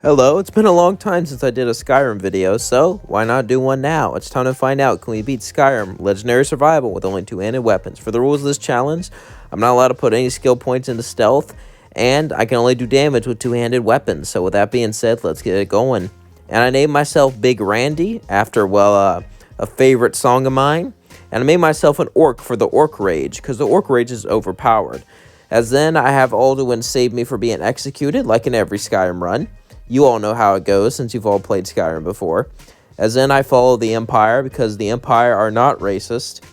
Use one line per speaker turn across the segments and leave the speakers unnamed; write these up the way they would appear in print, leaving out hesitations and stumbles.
Hello, it's been a long time since I did a Skyrim video, so why not do one now? It's time to find out, can we beat Skyrim Legendary Survival with only two-handed weapons? For the rules of this challenge, I'm not allowed to put any skill points into stealth, and I can only do damage with two-handed weapons. So with that being said, let's get it going. And I named myself Big Randy after, a favorite song of mine. And I made myself an orc for the Orc Rage, because the Orc Rage is overpowered. As then, I have Alduin save me for being executed, like in every Skyrim run. You all know how it goes since you've all played Skyrim before. As then I follow the Empire because the Empire are not racist.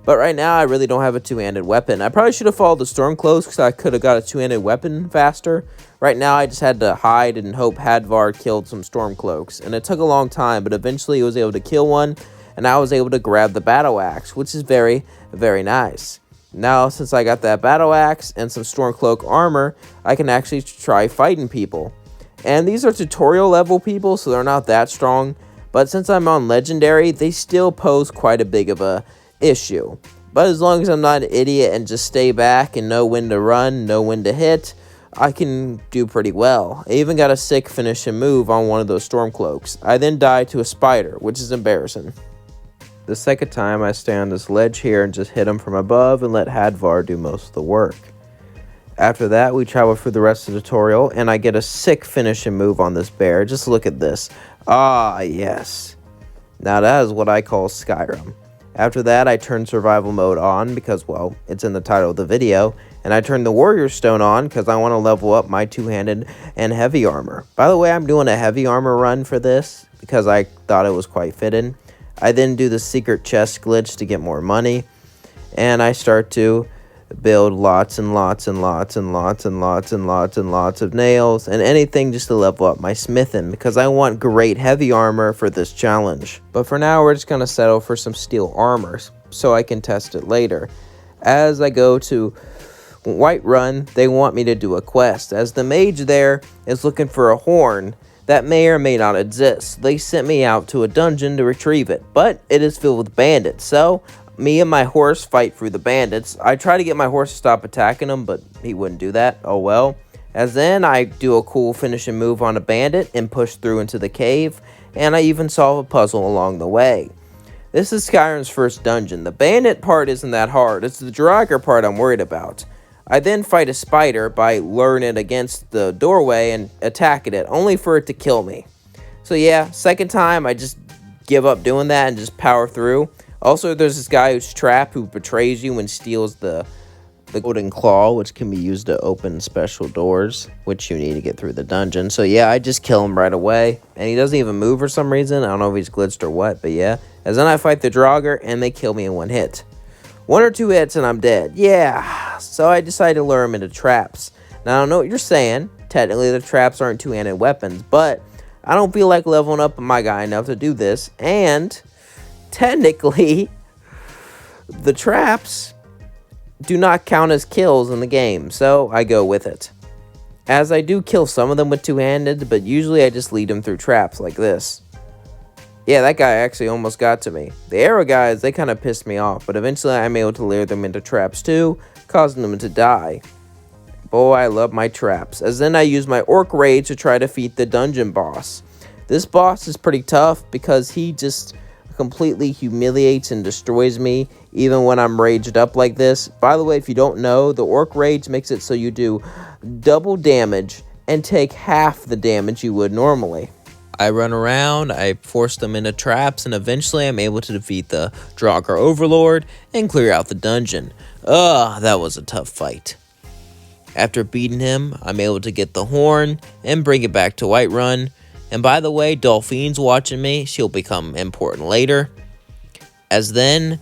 But right now I really don't have a two-handed weapon. I probably should have followed the Stormcloaks because I could have got a two-handed weapon faster. Right now I just had to hide and hope Hadvar killed some Stormcloaks. And it took a long time, but eventually he was able to kill one. And I was able to grab the battle axe, which is very, very nice. Now since I got that battle axe and some Stormcloak armor, I can actually try fighting people. And these are tutorial level people, so they're not that strong. But since I'm on Legendary, they still pose quite a big of a issue. But as long as I'm not an idiot and just stay back and know when to run, know when to hit, I can do pretty well. I even got a sick finishing move on one of those Stormcloaks. I then die to a spider, which is embarrassing. The second time, I stay on this ledge here and just hit him from above and let Hadvar do most of the work. After that, we travel through the rest of the tutorial, and I get a sick finishing move on this bear. Just look at this. Ah, yes. Now that is what I call Skyrim. After that, I turn survival mode on because, well, it's in the title of the video, and I turn the warrior stone on because I want to level up my two-handed and heavy armor. By the way, I'm doing a heavy armor run for this because I thought it was quite fitting. I then do the secret chest glitch to get more money, and I start to build lots and lots and lots and lots and lots and lots and lots of nails and anything just to level up my smithing because I want great heavy armor for this challenge. But for now, we're just going to settle for some steel armor so I can test it later. As I go to Whiterun, they want me to do a quest. As the mage there is looking for a horn that may or may not exist. They sent me out to a dungeon to retrieve it, but it is filled with bandits, so me and my horse fight through the bandits. I try to get my horse to stop attacking them, but he wouldn't do that. Oh well. As then, I do a cool finishing move on a bandit and push through into the cave, and I even solve a puzzle along the way. This is Skyrim's first dungeon. The bandit part isn't that hard. It's the Draugr part I'm worried about. I then fight a spider by luring it against the doorway and attacking it, only for it to kill me. So yeah, second time, I just give up doing that and just power through. Also, there's this guy who's trapped who betrays you and steals the golden claw, which can be used to open special doors, which you need to get through the dungeon. So yeah, I just kill him right away, and he doesn't even move for some reason. I don't know if he's glitched or what, but yeah. As then I fight the Draugr, and they kill me in one hit. One or two hits, and I'm dead. Yeah, so I decided to lure him into traps. Now, I don't know what you're saying. Technically, the traps aren't two-handed weapons, but I don't feel like leveling up my guy enough to do this, and technically, the traps do not count as kills in the game, so I go with it. As I do kill some of them with two-handed, but usually I just lead them through traps like this. Yeah, that guy actually almost got to me. The arrow guys, they kind of pissed me off, but eventually I'm able to lure them into traps too, causing them to die. Boy, I love my traps. As then I use my Orc Rage to try to defeat the dungeon boss. This boss is pretty tough because he just completely humiliates and destroys me even when I'm raged up like this. By the way, if you don't know, the Orc Rage makes it so you do double damage and take half the damage you would normally. I run around, I force them into traps, and eventually I'm able to defeat the Draugr Overlord and clear out the dungeon. That was a tough fight. After beating him, I'm able to get the horn and bring it back to Whiterun. And by the way, Dolphine's watching me. She'll become important later. As then,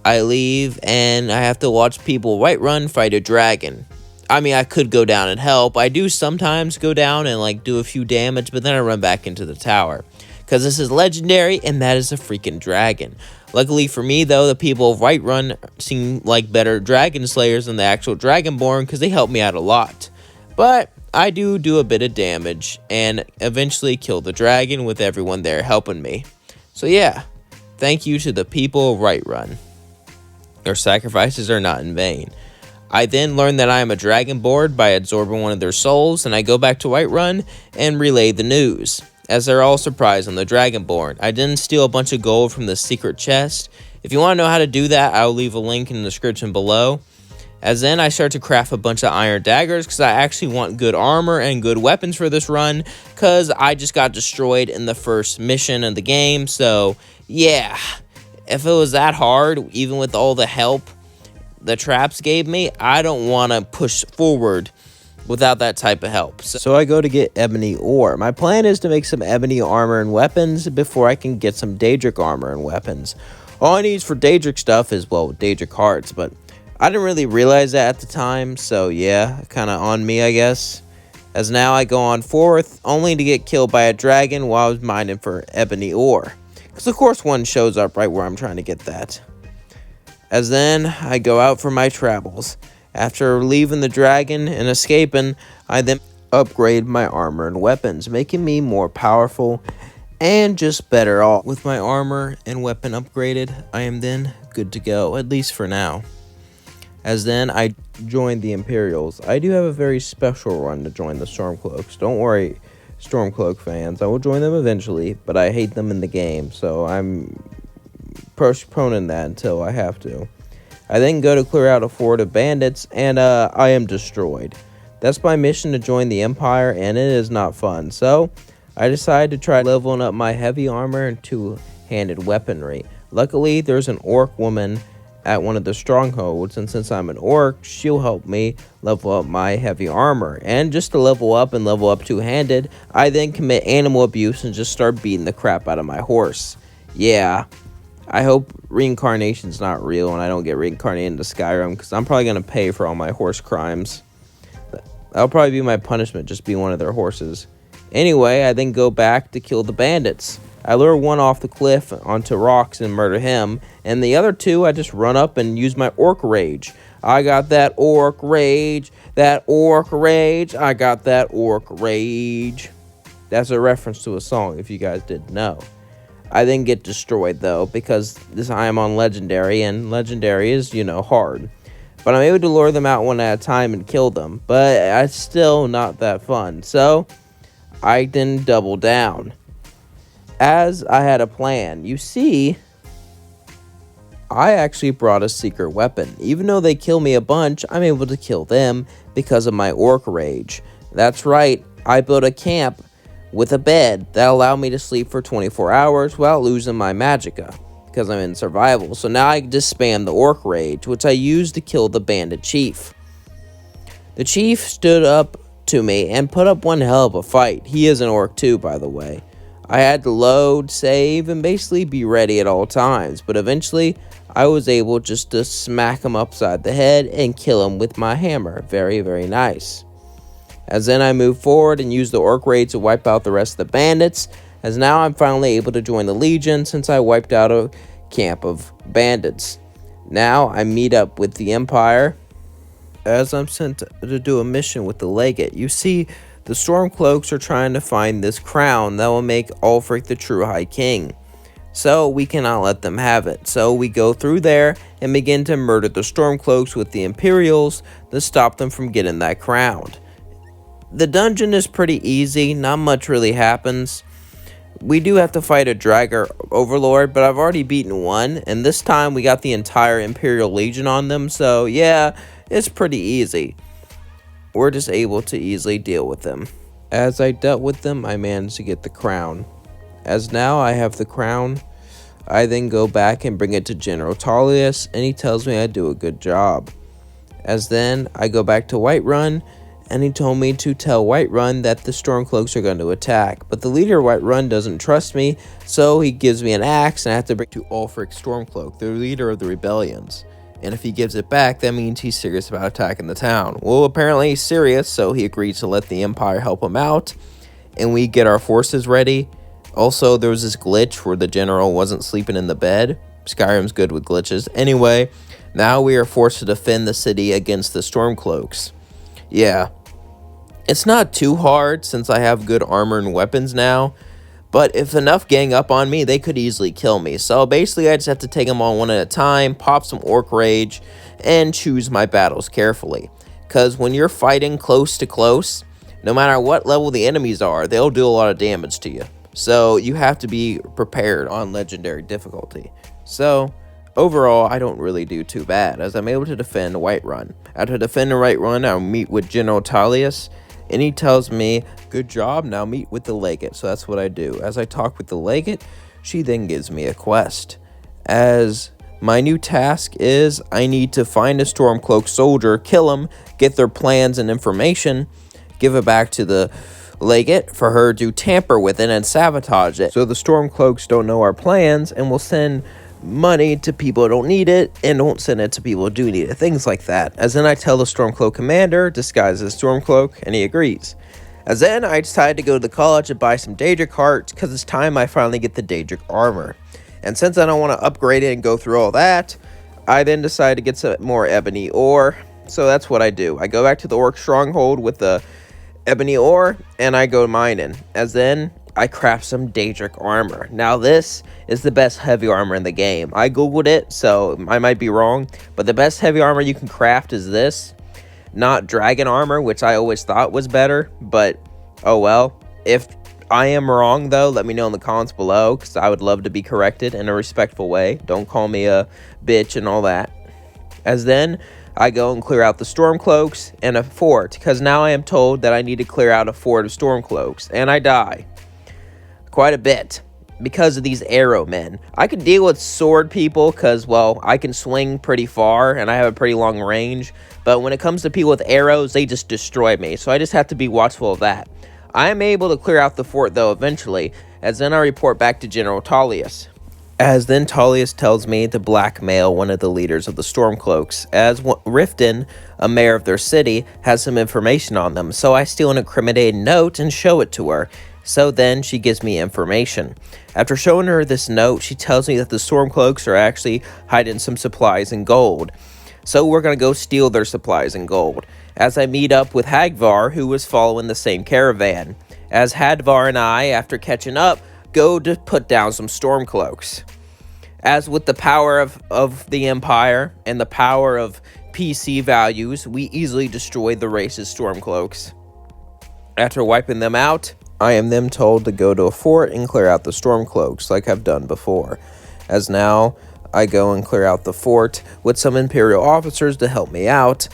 I leave and I have to watch people Whiterun fight a dragon. I mean, I could go down and help. I do sometimes go down and do a few damage, but then I run back into the tower. Because this is legendary, and that is a freaking dragon. Luckily for me, though, the people of Whiterun seem like better dragon slayers than the actual dragonborn, because they help me out a lot. But I do a bit of damage, and eventually kill the dragon with everyone there helping me. So yeah, thank you to the people of Whiterun. Your sacrifices are not in vain. I then learn that I am a dragonborn by absorbing one of their souls, and I go back to Whiterun and relay the news, as they're all surprised I'm the dragonborn. I didn't steal a bunch of gold from the secret chest. If you want to know how to do that, I'll leave a link in the description below. As then I start to craft a bunch of iron daggers because I actually want good armor and good weapons for this run, because I just got destroyed in the first mission of the game. So yeah, if it was that hard, even with all the help the traps gave me, I don't want to push forward without that type of help. So I go to get ebony ore. My plan is to make some ebony armor and weapons before I can get some Daedric armor and weapons. All I need for Daedric stuff is, well, Daedric hearts, but I didn't really realize that at the time, so yeah, kind of on me, I guess. As now I go on forth, only to get killed by a dragon while I was mining for ebony ore. Because of course one shows up right where I'm trying to get that. As then I go out for my travels. After leaving the dragon and escaping, I then upgrade my armor and weapons, making me more powerful and just better off. With my armor and weapon upgraded, I am then good to go, at least for now. As then I joined the Imperials. I do have a very special run to join the Stormcloaks. Don't worry, Stormcloak fans. I will join them eventually, but I hate them in the game, so I'm postponing that until I have to. I then go to clear out a fort of bandits, and I am destroyed. That's my mission to join the Empire, and it is not fun. So I decided to try leveling up my heavy armor and two-handed weaponry. Luckily, there's an orc woman at one of the strongholds, and since I'm an orc, she'll help me level up my heavy armor. And just to level up and level up two-handed, I then commit animal abuse and just start beating the crap out of my horse. Yeah, I hope reincarnation's not real and I don't get reincarnated into Skyrim, because I'm probably going to pay for all my horse crimes. That'll probably be my punishment, just be one of their horses. Anyway, I then go back to kill the bandits. I lure one off the cliff onto rocks and murder him, and the other two I just run up and use my orc rage. I got that orc rage, that orc rage, I got that orc rage. That's a reference to a song, if you guys didn't know. I then get destroyed, though, because I am on Legendary, and Legendary is, you know, hard. But I'm able to lure them out one at a time and kill them, but it's still not that fun. So I then double down, as I had a plan. You see, I actually brought a secret weapon. Even though they kill me a bunch, I'm able to kill them because of my orc rage. That's right, I built a camp with a bed that allowed me to sleep for 24 hours without losing my magicka, because I'm in survival. So now I just spam the orc rage, which I used to kill the bandit chief. The chief stood up to me and put up one hell of a fight. He is an orc too, by the way. I had to load, save, and basically be ready at all times, but eventually I was able just to smack him upside the head and kill him with my hammer. Very, very nice. As then I move forward and use the orc raid to wipe out the rest of the bandits, as now I'm finally able to join the Legion since I wiped out a camp of bandits. Now I meet up with the Empire, as I'm sent to do a mission with the Legate. You see, the Stormcloaks are trying to find this crown that will make Ulfric the true High King. So we cannot let them have it. So we go through there and begin to murder the Stormcloaks with the Imperials to stop them from getting that crown. The dungeon is pretty easy, not much really happens. We do have to fight a Dragon Overlord, but I've already beaten one, and this time we got the entire Imperial Legion on them, so yeah, it's pretty easy. We're just able to easily deal with them. As I dealt with them, I managed to get the crown. As now I have the crown, I then go back and bring it to General Tullius, and he tells me I do a good job. As then I go back to Whiterun, and he told me to tell Whiterun that the Stormcloaks are going to attack. But the leader of Whiterun doesn't trust me, so he gives me an axe, and I have to bring it to Ulfric Stormcloak, the leader of the rebellions. And if he gives it back, that means he's serious about attacking the town. Well, apparently he's serious, so he agrees to let the Empire help him out, and we get our forces ready. Also, there was this glitch where the general wasn't sleeping in the bed. Skyrim's good with glitches. Anyway, now we are forced to defend the city against the Stormcloaks. Yeah, it's not too hard since I have good armor and weapons now, But if enough gang up on me, they could easily kill me. So basically, I just have to take them on one at a time, pop some orc rage, and choose my battles carefully. Because when you're fighting close to close, no matter what level the enemies are, they'll do a lot of damage to you. So you have to be prepared on legendary difficulty. So overall, I don't really do too bad, as I'm able to defend Whiterun. After defending Whiterun, I'll meet with General Tullius, and he tells me, "Good job, now meet with the legate." So that's what I do. As I talk with the legate, she then gives me a quest. As my new task is, I need to find a Stormcloak soldier, kill him, get their plans and information, give it back to the legate for her to tamper with it and sabotage it. So the Stormcloaks don't know our plans and will send money to people who don't need it and don't send it to people who do need it. Things like that. As then I tell the Stormcloak commander, disguised as Stormcloak, and he agrees. As then I decided to go to the college and buy some Daedric hearts because it's time I finally get the Daedric armor. And since I don't want to upgrade it and go through all that, I then decided to get some more ebony ore. So that's what I do. I go back to the orc stronghold with the ebony ore and I go mining. As then I craft some Daedric armor. Now this is the best heavy armor in the game. I googled it, so I might be wrong, but the best heavy armor you can craft is this, not dragon armor, which I always thought was better, but oh well. If I am wrong though, let me know in the comments below, because I would love to be corrected in a respectful way. Don't call me a bitch and all that. As then I go and clear out the Stormcloaks and a fort, because now I am told that I need to clear out a fort of Stormcloaks, and I die quite a bit because of these arrow men. I can deal with sword people because, well, I can swing pretty far and I have a pretty long range, but when it comes to people with arrows, they just destroy me, so I just have to be watchful of that. I am able to clear out the fort though eventually, as then I report back to General Tullius. As then Tullius tells me to blackmail one of the leaders of the Stormcloaks, as Riften, a mayor of their city, has some information on them, so I steal an incriminating note and show it to her. So then she gives me information. After showing her this note, she tells me that the Stormcloaks are actually hiding some supplies and gold. So we're going to go steal their supplies and gold. As I meet up with Hagvar, who was following the same caravan. As Hadvar and I, after catching up, go to put down some Stormcloaks. As with the power of the Empire and the power of PC values, we easily destroy the race's Stormcloaks. After wiping them out, I am then told to go to a fort and clear out the Stormcloaks like I've done before. As now, I go and clear out the fort with some Imperial officers to help me out.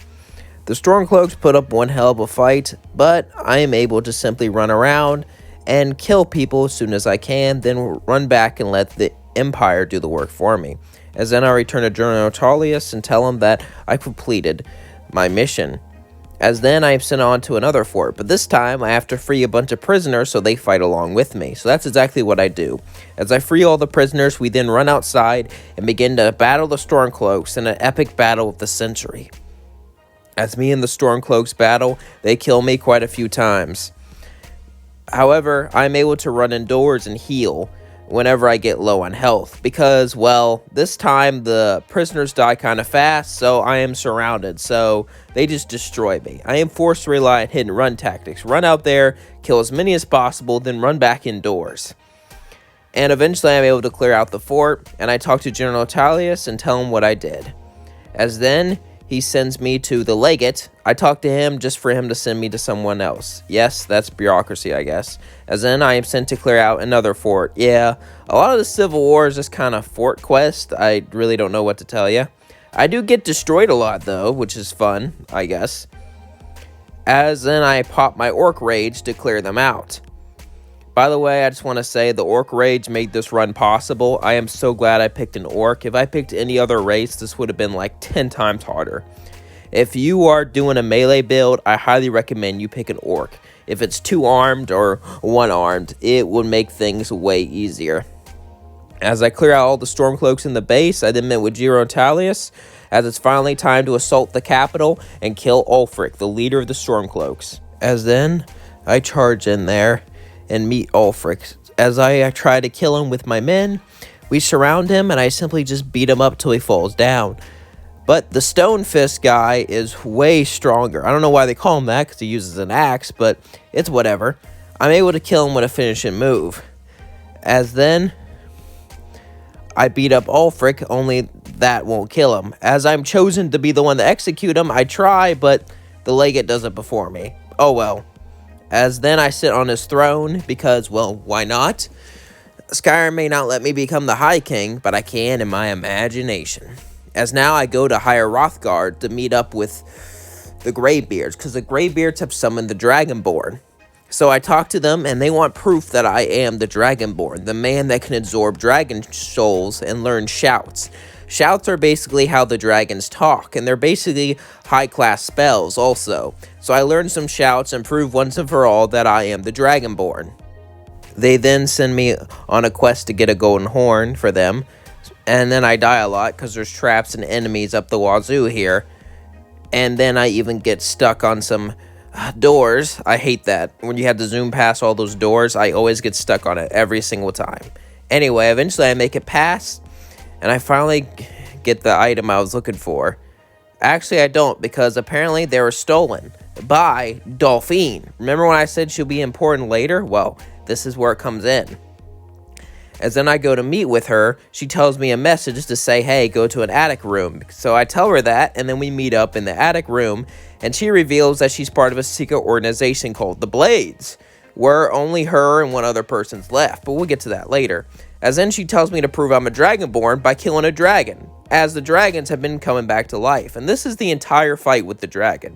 The Stormcloaks put up one hell of a fight, but I am able to simply run around and kill people as soon as I can, then run back and let the Empire do the work for me. As then I return to General Tullius and tell him that I completed my mission. As then I am sent on to another fort, but this time I have to free a bunch of prisoners so they fight along with me. So that's exactly what I do. As I free all the prisoners, we then run outside and begin to battle the Stormcloaks in an epic battle of the century. As me and the Stormcloaks battle, they kill me quite a few times. However, I'm able to run indoors and heal whenever I get low on health, because, well, this time the prisoners die kind of fast, so I am surrounded, so they just destroy me. I am forced to rely on hit and run tactics. Run out there, kill as many as possible, then run back indoors. And eventually I'm able to clear out the fort, and I talk to General Tullius and tell him what I did. As then he sends me to the legate. I talk to him just for him to send me to someone else. Yes, that's bureaucracy, I guess. As then I am sent to clear out another fort. Yeah, a lot of the Civil War is just kind of fort quest. I really don't know what to tell you. I do get destroyed a lot though, which is fun, I guess. As then I pop my Orc Rage to clear them out. By the way, I just want to say the Orc Rage made this run possible. I am so glad I picked an Orc. If I picked any other race, this would have been like 10 times harder. If you are doing a melee build, I highly recommend you pick an Orc. If it's 2-armed or 1-armed, it would make things way easier. As I clear out all the Stormcloaks in the base, I then met with General Tullius, as it's finally time to assault the capital and kill Ulfric, the leader of the Stormcloaks. As then, I charge in there and meet Ulfric. As I try to kill him with my men, we surround him and I simply just beat him up till he falls down. But the Stone Fist guy is way stronger. I don't know why they call him that, because he uses an axe, but it's whatever. I'm able to kill him with a finishing move. As then, I beat up Ulfric, only that won't kill him. As I'm chosen to be the one to execute him, I try, but the legate does it before me. Oh well. As then I sit on his throne, because, well, why not? Skyrim may not let me become the High King, but I can in my imagination. As now I go to Higher Hrothgar to meet up with the Greybeards, because the Greybeards have summoned the dragonborn. So I talk to them, and they want proof that I am the dragonborn, the man that can absorb dragon souls and learn shouts. Shouts are basically how the dragons talk, and they're basically high-class spells also. So I learn some shouts and prove once and for all that I am the dragonborn. They then send me on a quest to get a golden horn for them, and then I die a lot because there's traps and enemies up the wazoo here. And then I even get stuck on some doors. I hate that. When you have to zoom past all those doors, I always get stuck on it every single time. Anyway, eventually I make it past, and I finally get the item I was looking for. Actually, I don't, because apparently they were stolen by Dolphine. Remember when I said she'll be important later? Well, this is where it comes in. As then I go to meet with her, she tells me a message to say, hey, go to an attic room. So I tell her that, and then we meet up in the attic room, and she reveals that she's part of a secret organization called the Blades, where only her and one other person's left, but we'll get to that later. As then she tells me to prove I'm a dragonborn by killing a dragon, as the dragons have been coming back to life, and this is the entire fight with the dragon.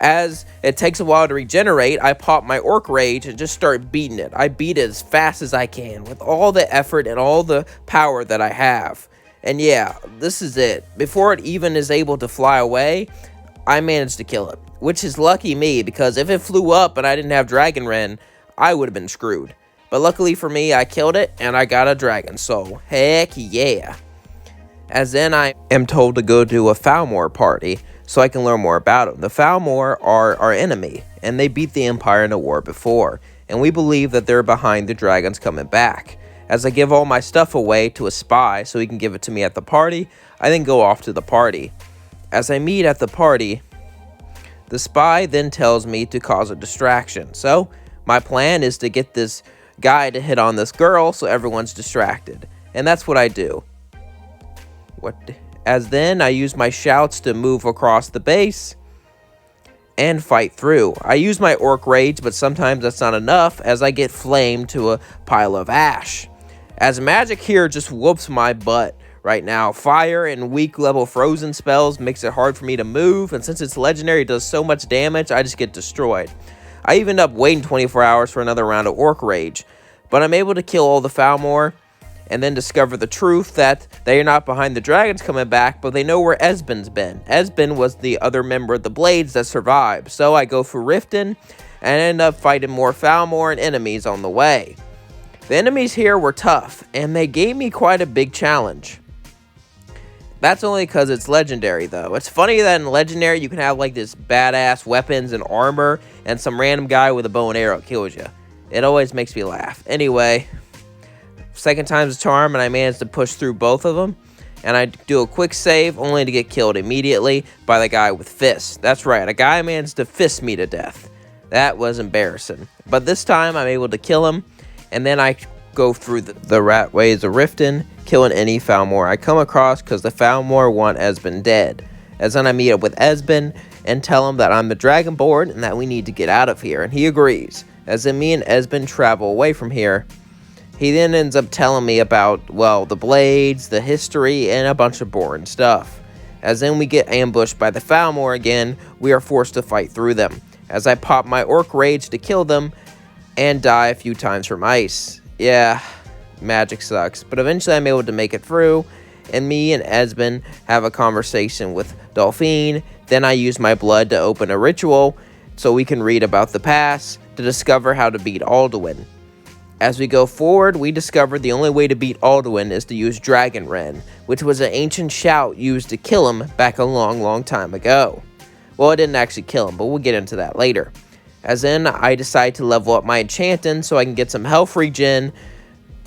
As it takes a while to regenerate, I pop my orc rage and just start beating it. I beat it as fast as I can with all the effort and all the power that I have. And yeah, this is it. Before it even is able to fly away, I managed to kill it. Which is lucky me, because if it flew up and I didn't have Dragon Ren, I would have been screwed. But luckily for me, I killed it and I got a dragon soul. Heck yeah. As then I am told to go to a Thalmor party, so I can learn more about them. The Thalmor are our enemy, and they beat the Empire in a war before, and we believe that they're behind the dragons coming back. As I give all my stuff away to a spy so he can give it to me at the party, I then go off to the party. As I meet at the party, the spy then tells me to cause a distraction. So my plan is to get this guy to hit on this girl so everyone's distracted, and that's what I do. As then I use my shouts to move across the base and fight through. I use my orc rage, but sometimes that's not enough, as I get flamed to a pile of ash. As magic here just whoops my butt right now. Fire and weak level frozen spells makes it hard for me to move, and since it's legendary, it does so much damage, I just get destroyed. I even end up waiting 24 hours for another round of orc rage, but I'm able to kill all the Thalmor and then discover the truth that they are not behind the dragons coming back, but they know where Esben's been. Esben was the other member of the Blades that survived, so I go for Riften and end up fighting more Thalmor and enemies on the way. The enemies here were tough, and they gave me quite a big challenge. That's only because it's legendary, though. It's funny that in legendary you can have like this badass weapons and armor, and some random guy with a bow and arrow kills you. It always makes me laugh. Anyway, second time's a charm, and I managed to push through both of them. And I do a quick save, only to get killed immediately by the guy with fists. That's right, a guy managed to fist me to death. That was embarrassing. But this time, I'm able to kill him, and then I go through the rat ways of Riften, killing any Thalmor I come across, because the Thalmor want Esben dead. As then I meet up with Esben, and tell him that I'm the Dragonborn, and that we need to get out of here, and he agrees. As then me and Esben travel away from here, he then ends up telling me about, well, the Blades, the history, and a bunch of boring stuff. As then we get ambushed by the Thalmor again, we are forced to fight through them. As I pop my orc rage to kill them, and die a few times from ice. Yeah, magic sucks. But eventually I'm able to make it through, and me and Esben have a conversation with Dolphine. Then I use my blood to open a ritual, so we can read about the past, to discover how to beat Alduin. As we go forward, we discover the only way to beat Alduin is to use Dragon Ren, which was an ancient shout used to kill him back a long time ago. Well, it didn't actually kill him, but we'll get into that later. As then, I decide to level up my enchanting so I can get some health regen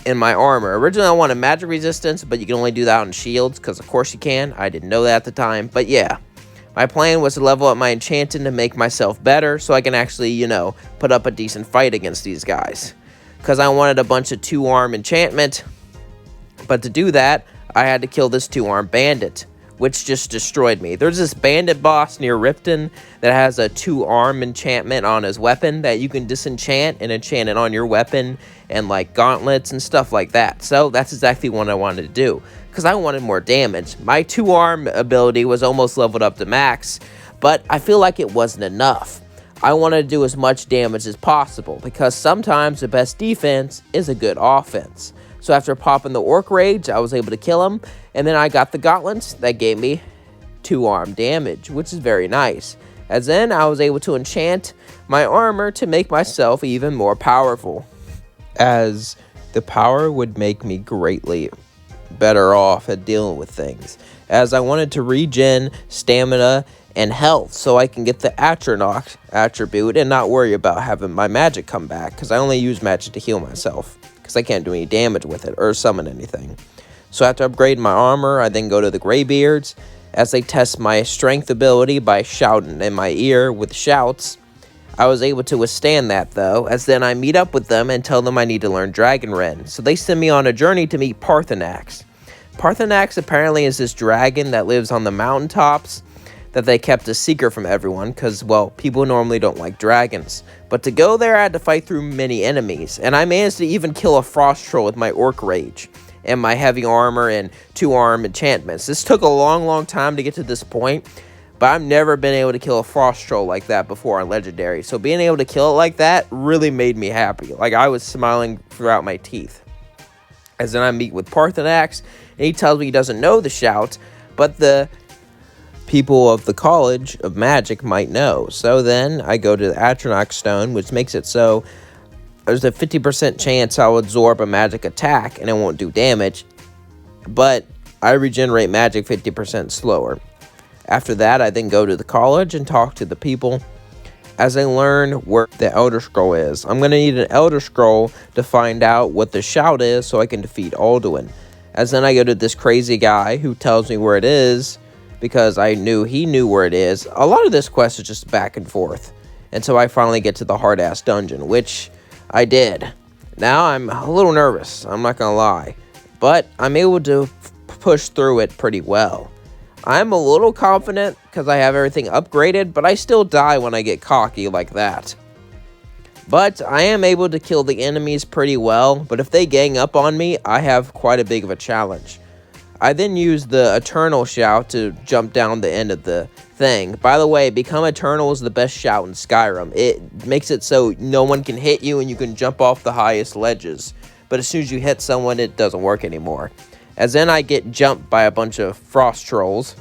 in my armor. Originally, I wanted magic resistance, but you can only do that on shields, because of course you can. I didn't know that at the time, but yeah. My plan was to level up my enchanting to make myself better, so I can actually, put up a decent fight against these guys. because I wanted a bunch of 2-arm enchantment. But to do that, I had to kill this 2-arm bandit, which just destroyed me. There's this bandit boss near Riften that has a 2-arm enchantment on his weapon that you can disenchant and enchant it on your weapon and like gauntlets and stuff like that. So that's exactly what I wanted to do because I wanted more damage. My 2-arm ability was almost leveled up to max, but I feel like it wasn't enough. I wanted to do as much damage as possible because sometimes the best defense is a good offense. So after popping the Orc Rage, I was able to kill him, and then I got the gauntlets that gave me 2-arm damage, which is very nice. As then, I was able to enchant my armor to make myself even more powerful, as the power would make me greatly better off at dealing with things, as I wanted to regen stamina and health so I can get the Atronach attribute and not worry about having my magic come back, because I only use magic to heal myself, because I can't do any damage with it or summon anything. So after upgrading my armor, I then go to the Greybeards as they test my strength ability by shouting in my ear with shouts. I was able to withstand that though, as then I meet up with them and tell them I need to learn Dragonren. So they send me on a journey to meet Parthenax. Parthenax apparently is this dragon that lives on the mountaintops that they kept a secret from everyone because, well, people normally don't like dragons. But to go there, I had to fight through many enemies, and I managed to even kill a frost troll with my Orc Rage and my heavy armor and 2-arm enchantments. This took a long time to get to this point, but I've never been able to kill a frost troll like that before on Legendary. So being able to kill it like that really made me happy. Like, I was smiling throughout my teeth. As then I meet with Parthenax, and he tells me he doesn't know the shout, but the people of the College of Magic might know. So then I go to the Atronach Stone, which makes it so there's a 50% chance I'll absorb a magic attack and it won't do damage, but I regenerate magic 50% slower. After that, I then go to the college and talk to the people as I learn where the Elder Scroll is. I'm going to need an Elder Scroll to find out what the shout is so I can defeat Alduin. As then I go to this crazy guy who tells me where it is, because I knew he knew where it is. A lot of this quest is just back and forth until I finally get to the hard-ass dungeon, which I did. Now I'm a little nervous, I'm not gonna lie, but I'm able to push through it pretty well. I'm a little confident because I have everything upgraded, but I still die when I get cocky like that. But I am able to kill the enemies pretty well, but if they gang up on me, I have quite a big of a challenge. I then use the Eternal Shout to jump down the end of the thing. By the way, Become Eternal is the best shout in Skyrim. It makes it so no one can hit you and you can jump off the highest ledges. But as soon as you hit someone, it doesn't work anymore. As then I get jumped by a bunch of frost trolls,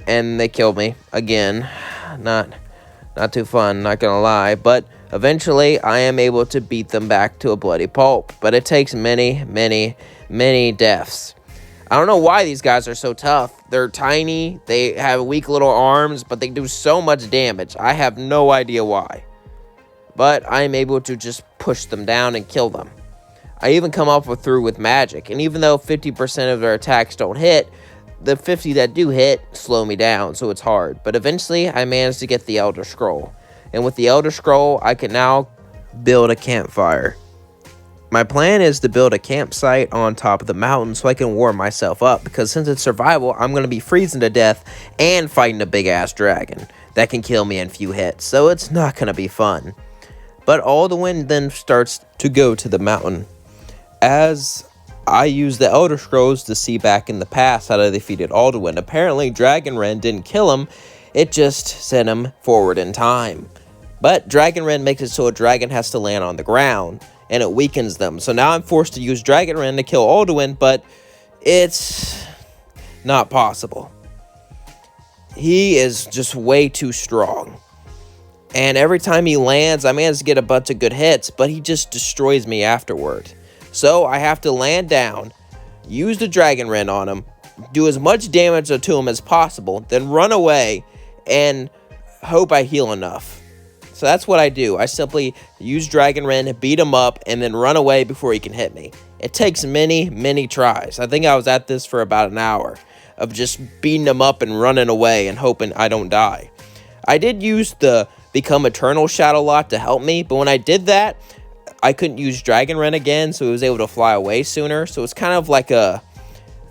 and they kill me again. Not too fun, not gonna lie. But eventually, I am able to beat them back to a bloody pulp. But it takes many deaths. I don't know why these guys are so tough. They're tiny, they have weak little arms, but they do so much damage. I have no idea why. But I am able to just push them down and kill them. I even come up through with magic, and even though 50% of their attacks don't hit, the 50 that do hit slow me down, so it's hard. But eventually, I managed to get the Elder Scroll. And with the Elder Scroll, I can now build a campfire. My plan is to build a campsite on top of the mountain so I can warm myself up, because since it's survival, I'm going to be freezing to death and fighting a big-ass dragon that can kill me in few hits, so it's not going to be fun. But Alduin then starts to go to the mountain, as I use the Elder Scrolls to see back in the past how I defeated Alduin. Apparently, Dragonren didn't kill him, it just sent him forward in time. But Dragonren makes it so a dragon has to land on the ground, and it weakens them. So now I'm forced to use Dragonren to kill Alduin, but it's not possible. He is just way too strong. And every time he lands, I manage to get a bunch of good hits, but he just destroys me afterward. So I have to land down, use the Dragonren on him, do as much damage to him as possible, then run away and hope I heal enough. So that's what I do. I simply use Dragonren, beat him up, and then run away before he can hit me. It takes many tries. I think I was at this for about an hour of just beating him up and running away and hoping I don't die. I did use the Become Eternal shout a lot to help me, but when I did that, I couldn't use Dragon Run again, so he was able to fly away sooner. So it's kind of like a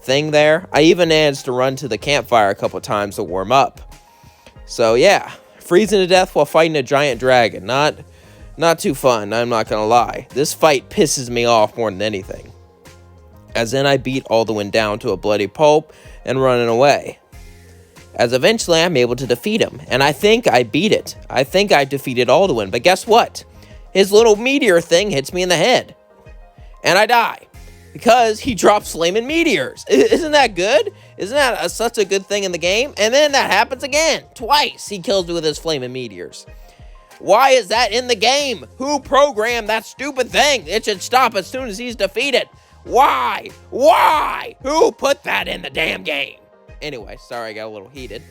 thing there. I even managed to run to the campfire a couple times to warm up. So yeah, freezing to death while fighting a giant dragon. Not too fun, I'm not gonna lie. This fight pisses me off more than anything. As then I beat Alduin down to a bloody pulp and running away. As eventually I'm able to defeat him, and I think I beat it. I think I defeated Alduin, but guess what? His little meteor thing hits me in the head, and I die. Because he drops flaming meteors. Isn't that good? Isn't that such a good thing in the game? And then that happens again. Twice he kills me with his flaming meteors. Why is that in the game? Who programmed that stupid thing? It should stop as soon as he's defeated. Why? Why? Who put that in the damn game? Anyway, sorry I got a little heated.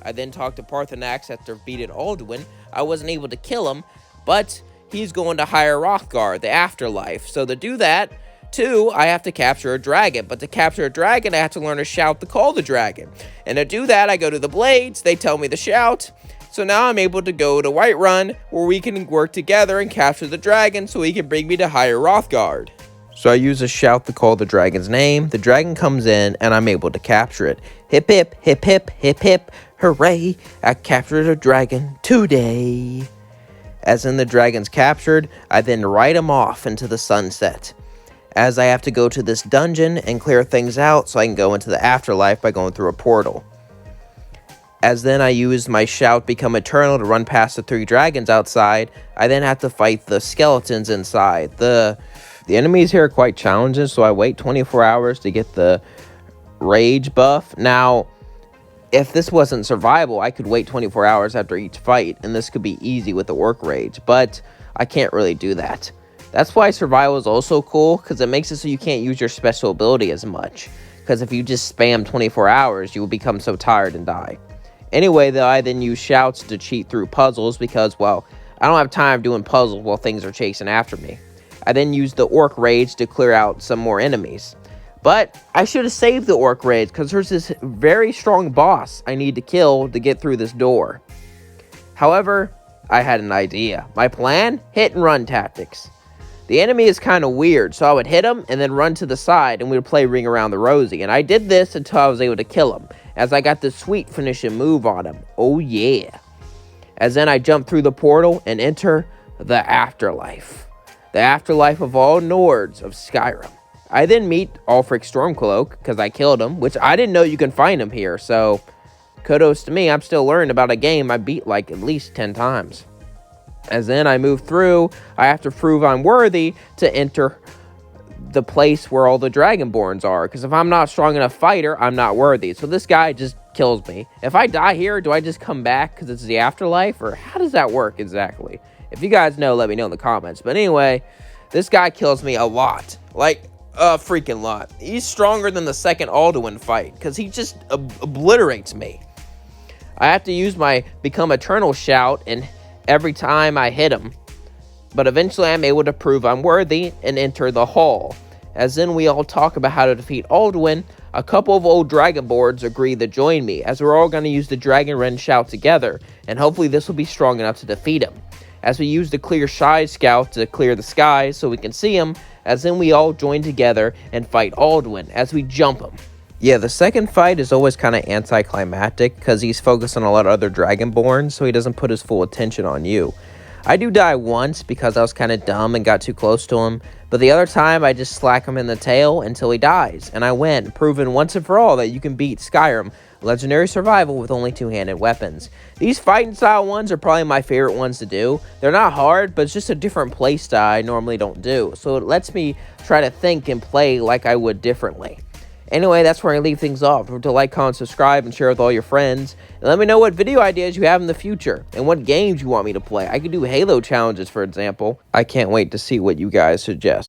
I then talked to Parthenax after beating Alduin. I wasn't able to kill him, but he's going to hire Hrothgar, the afterlife. So to do that, too, I have to capture a dragon. But to capture a dragon, I have to learn a shout to call the dragon. And to do that, I go to the Blades. They tell me the shout. So now I'm able to go to Whiterun, where we can work together and capture the dragon so he can bring me to hire Hrothgar. So I use a shout to call the dragon's name. The dragon comes in, and I'm able to capture it. Hip, hip, hip, hip, hip, hip. Hooray, I captured a dragon today. As in the dragon's captured, I then ride him off into the sunset. As I have to go to this dungeon and clear things out so I can go into the afterlife by going through a portal. As then I use my shout Become Eternal to run past the 3 dragons outside, I then have to fight the skeletons inside. The enemies here are quite challenging, so I wait 24 hours to get the rage buff. Now, if this wasn't survival, I could wait 24 hours after each fight, and this could be easy with the orc rage, but I can't really do that. That's why survival is also cool, because it makes it so you can't use your special ability as much. Because if you just spam 24 hours, you will become so tired and die. Anyway, though, I then use shouts to cheat through puzzles because, well, I don't have time doing puzzles while things are chasing after me. I then use the orc rage to clear out some more enemies. But I should have saved the orc rage because there's this very strong boss I need to kill to get through this door. However, I had an idea. My plan? Hit and run tactics. The enemy is kind of weird, so I would hit him and then run to the side and we would play Ring Around the Rosie. And I did this until I was able to kill him, as I got this sweet finishing move on him. Oh yeah. As then I jump through the portal and enter the afterlife. The afterlife of all Nords of Skyrim. I then meet Ulfric Stormcloak, because I killed him, which I didn't know you can find him here, so kudos to me. I'm still learning about a game I beat like at least 10 times. As then I move through, I have to prove I'm worthy to enter the place where all the dragonborns are. Because if I'm not strong enough fighter, I'm not worthy. So this guy just kills me. If I die here, do I just come back because it's the afterlife? Or how does that work exactly? If you guys know, let me know in the comments. But anyway, this guy kills me a lot. Like, a freaking lot. He's stronger than the second Alduin fight. Because he just obliterates me. I have to use my Become Eternal shout and every time I hit him, but eventually I'm able to prove I'm worthy and enter the hall. As then we all talk about how to defeat Alduin, a couple of old dragonborns agree to join me, as we're all going to use the Dragon Ren shout together, and hopefully this will be strong enough to defeat him. As we use the Clear Shy Scout to clear the skies so we can see him, as then we all join together and fight Alduin as we jump him. Yeah, the second fight is always kind of anticlimactic because he's focused on a lot of other dragonborns, so he doesn't put his full attention on you. I do die once because I was kind of dumb and got too close to him, but the other time I just slack him in the tail until he dies, and I win, proving once and for all that you can beat Skyrim Legendary Survival with only two-handed weapons. These fighting style ones are probably my favorite ones to do. They're not hard, but it's just a different play style I normally don't do, so it lets me try to think and play like I would differently. Anyway, that's where I leave things off. Remember to like, comment, subscribe, and share with all your friends. And let me know what video ideas you have in the future and what games you want me to play. I could do Halo challenges, for example. I can't wait to see what you guys suggest.